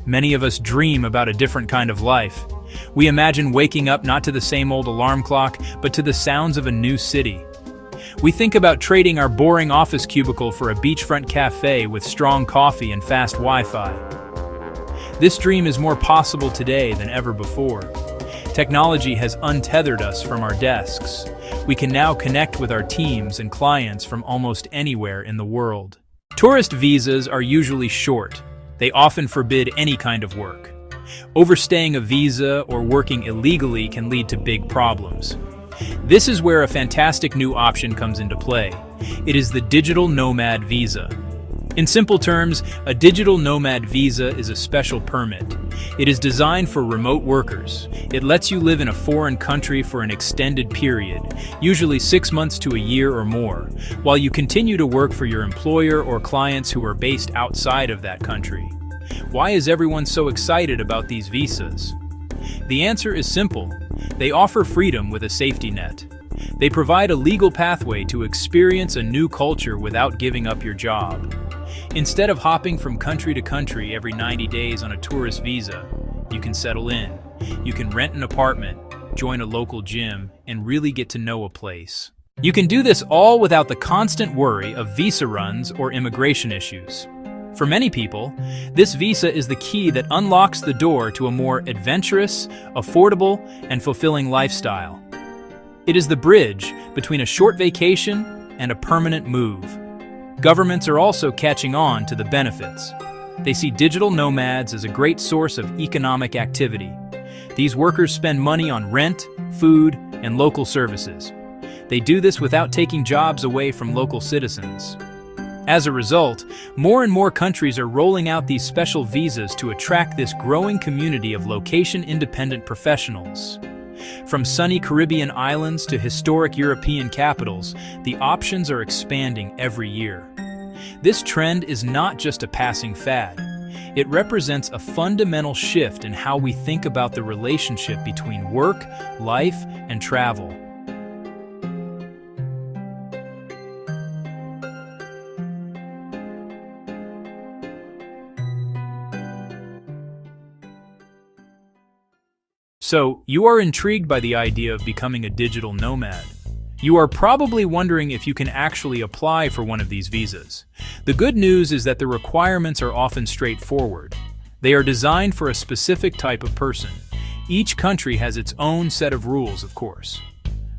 Many of us dream about a different kind of life. We imagine waking up not to the same old alarm clock, but to the sounds of a new city. We think about trading our boring office cubicle for a beachfront cafe with strong coffee and fast Wi-Fi. This dream is more possible today than ever before. Technology has untethered us from our desks. We can now connect with our teams and clients from almost anywhere in the world. Tourist visas are usually short. They often forbid any kind of work. Overstaying a visa or working illegally can lead to big problems. This is where a fantastic new option comes into play. It is the Digital Nomad Visa. In simple terms, a Digital Nomad Visa is a special permit. It is designed for remote workers. It lets you live in a foreign country for an extended period, usually 6 months to a year or more, while you continue to work for your employer or clients who are based outside of that country. Why is everyone so excited about these visas? The answer is simple. They offer freedom with a safety net. They provide a legal pathway to experience a new culture without giving up your job. Instead of hopping from country to country every 90 days on a tourist visa, you can settle in. You can rent an apartment, join a local gym, and really get to know a place. You can do this all without the constant worry of visa runs or immigration issues. For many people, this visa is the key that unlocks the door to a more adventurous, affordable, and fulfilling lifestyle. It is the bridge between a short vacation and a permanent move. Governments are also catching on to the benefits. They see digital nomads as a great source of economic activity. These workers spend money on rent, food, and local services. They do this without taking jobs away from local citizens. As a result, more and more countries are rolling out these special visas to attract this growing community of location-independent professionals. From sunny Caribbean islands to historic European capitals, the options are expanding every year. This trend is not just a passing fad. It represents a fundamental shift in how we think about the relationship between work, life, and travel. So, you are intrigued by the idea of becoming a digital nomad. You are probably wondering if you can actually apply for one of these visas. The good news is that the requirements are often straightforward. They are designed for a specific type of person. Each country has its own set of rules, of course.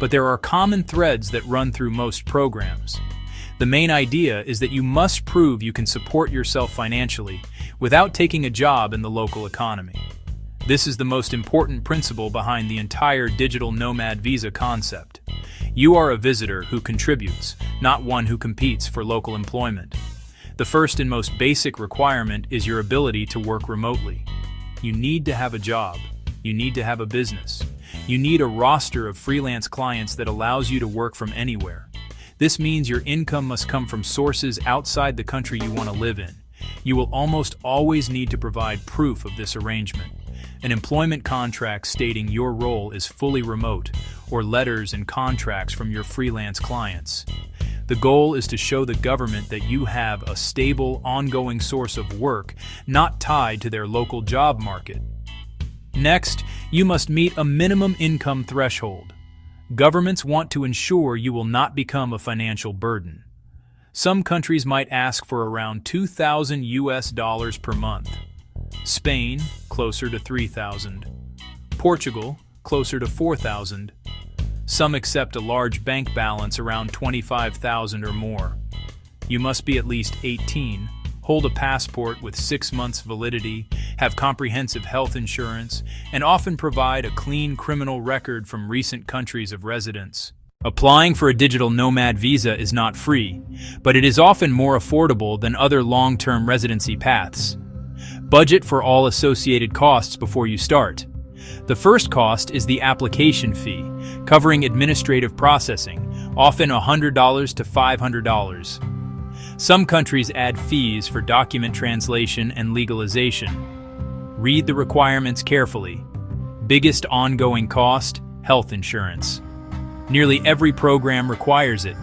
But there are common threads that run through most programs. The main idea is that you must prove you can support yourself financially without taking a job in the local economy. This is the most important principle behind the entire digital nomad visa concept. You are a visitor who contributes, not one who competes for local employment. The first and most basic requirement is your ability to work remotely. You need to have a job. You need to have a business. You need a roster of freelance clients that allows you to work from anywhere. This means your income must come from sources outside the country you want to live in. You will almost always need to provide proof of this arrangement. An employment contract stating your role is fully remote, or letters and contracts from your freelance clients. The goal is to show the government that you have a stable, ongoing source of work, not tied to their local job market. Next, you must meet a minimum income threshold. Governments want to ensure you will not become a financial burden. Some countries might ask for around $2,000 per month. Spain, closer to $3,000. Portugal, closer to $4,000. Some accept a large bank balance around $25,000 or more. You must be at least 18, hold a passport with 6 months validity, have comprehensive health insurance, and often provide a clean criminal record from recent countries of residence. Applying for a digital nomad visa is not free, but it is often more affordable than other long-term residency paths. Budget for all associated costs before you start. The first cost is the application fee, covering administrative processing, often $100 to $500. Some countries add fees for document translation and legalization. Read the requirements carefully. Biggest ongoing cost, health insurance. Nearly every program requires it.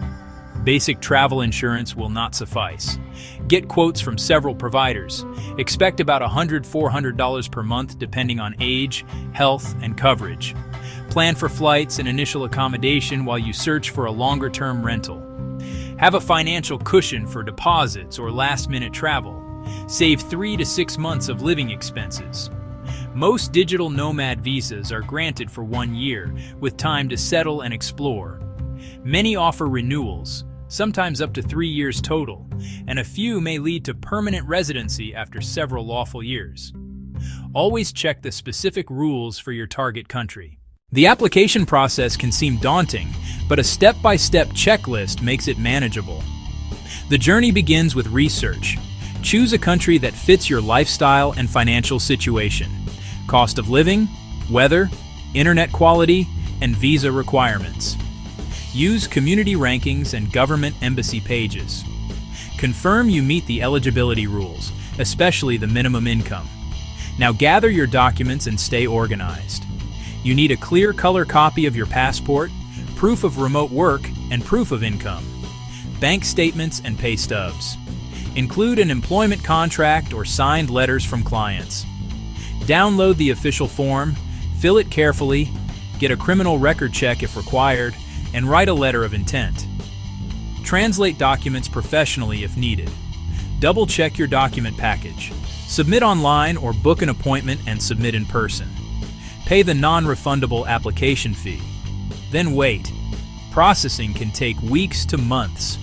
Basic travel insurance will not suffice. Get quotes from several providers. Expect about $100–400 per month depending on age, health, and coverage. Plan for flights and initial accommodation while you search for a longer-term rental. Have a financial cushion for deposits or last-minute travel. Save 3 to 6 months of living expenses. Most digital nomad visas are granted for 1 year, with time to settle and explore. Many offer renewals, sometimes up to 3 years total, and a few may lead to permanent residency after several lawful years. Always check the specific rules for your target country. The application process can seem daunting, but a step-by-step checklist makes it manageable. The journey begins with research. Choose a country that fits your lifestyle and financial situation. Cost of living, weather, internet quality, and visa requirements. Use community rankings and government embassy pages. Confirm you meet the eligibility rules, especially the minimum income. Now gather your documents and stay organized. You need a clear color copy of your passport, proof of remote work, and proof of income. Bank statements and pay stubs. Include an employment contract or signed letters from clients. Download the official form, fill it carefully, get a criminal record check if required, and write a letter of intent. Translate documents professionally if needed. Double-check your document package. Submit online or book an appointment and submit in person. Pay the non-refundable application fee. Then wait. Processing can take weeks to months.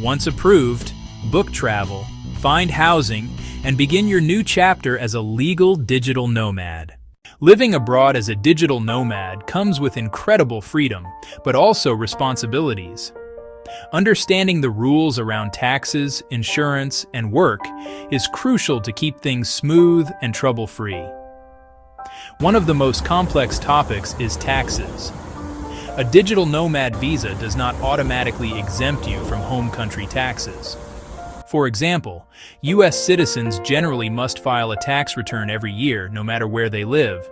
Once approved, book travel, find housing, and begin your new chapter as a legal digital nomad. Living abroad as a digital nomad comes with incredible freedom, but also responsibilities. Understanding the rules around taxes, insurance, and work is crucial to keep things smooth and trouble-free. One of the most complex topics is taxes. A digital nomad visa does not automatically exempt you from home country taxes. For example, U.S. citizens generally must file a tax return every year, no matter where they live.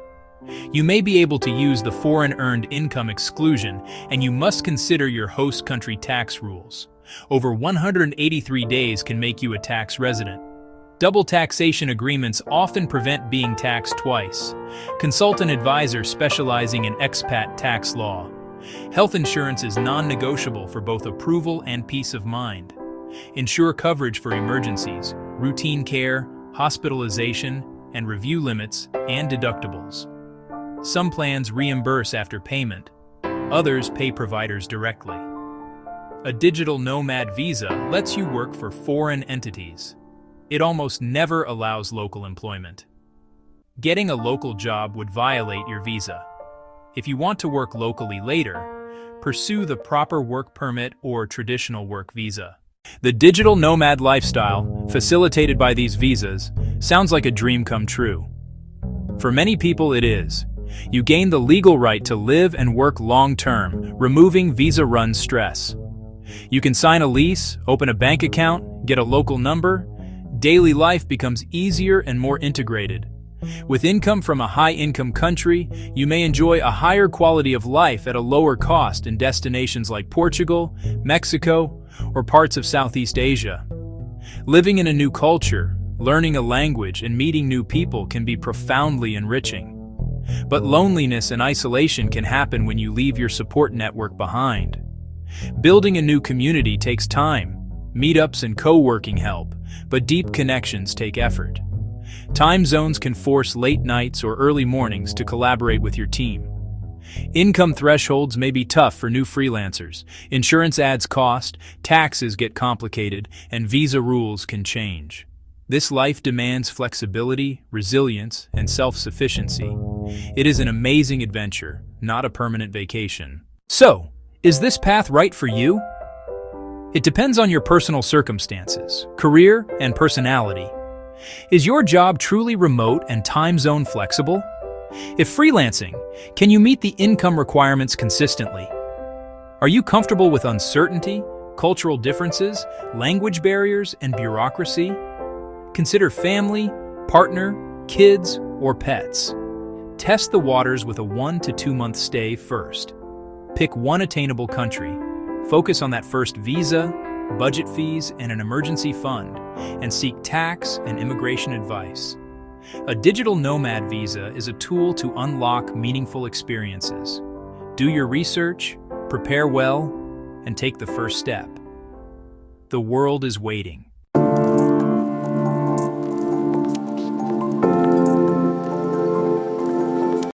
You may be able to use the foreign earned income exclusion, and you must consider your host country tax rules. Over 183 days can make you a tax resident. Double taxation agreements often prevent being taxed twice. Consult an advisor specializing in expat tax law. Health insurance is non-negotiable for both approval and peace of mind. Ensure coverage for emergencies, routine care, hospitalization, and review limits and deductibles. Some plans reimburse after payment. Others pay providers directly. A digital nomad visa lets you work for foreign entities. It almost never allows local employment. Getting a local job would violate your visa. If you want to work locally later, pursue the proper work permit or traditional work visa. The digital nomad lifestyle, facilitated by these visas, sounds like a dream come true. For many people it is. You gain the legal right to live and work long-term, removing visa-run stress. You can sign a lease, open a bank account, get a local number. Daily life becomes easier and more integrated. With income from a high-income country, you may enjoy a higher quality of life at a lower cost in destinations like Portugal, Mexico, or parts of Southeast Asia. Living in a new culture, learning a language, and meeting new people can be profoundly enriching. But loneliness and isolation can happen when you leave your support network behind. Building a new community takes time. Meetups and co-working help, but deep connections take effort. Time zones can force late nights or early mornings to collaborate with your team. Income thresholds may be tough for new freelancers. Insurance adds cost, taxes get complicated, and visa rules can change. This life demands flexibility, resilience, and self-sufficiency. It is an amazing adventure, not a permanent vacation. So, is this path right for you? It depends on your personal circumstances, career, and personality. Is your job truly remote and time zone flexible? If freelancing, can you meet the income requirements consistently? Are you comfortable with uncertainty, cultural differences, language barriers, and bureaucracy? Consider family, partner, kids, or pets. Test the waters with a 1 to 2 month stay first. Pick one attainable country. Focus on that first visa, budget fees, and an emergency fund, and seek tax and immigration advice. A digital nomad visa is a tool to unlock meaningful experiences. Do your research, prepare well, and take the first step. The world is waiting.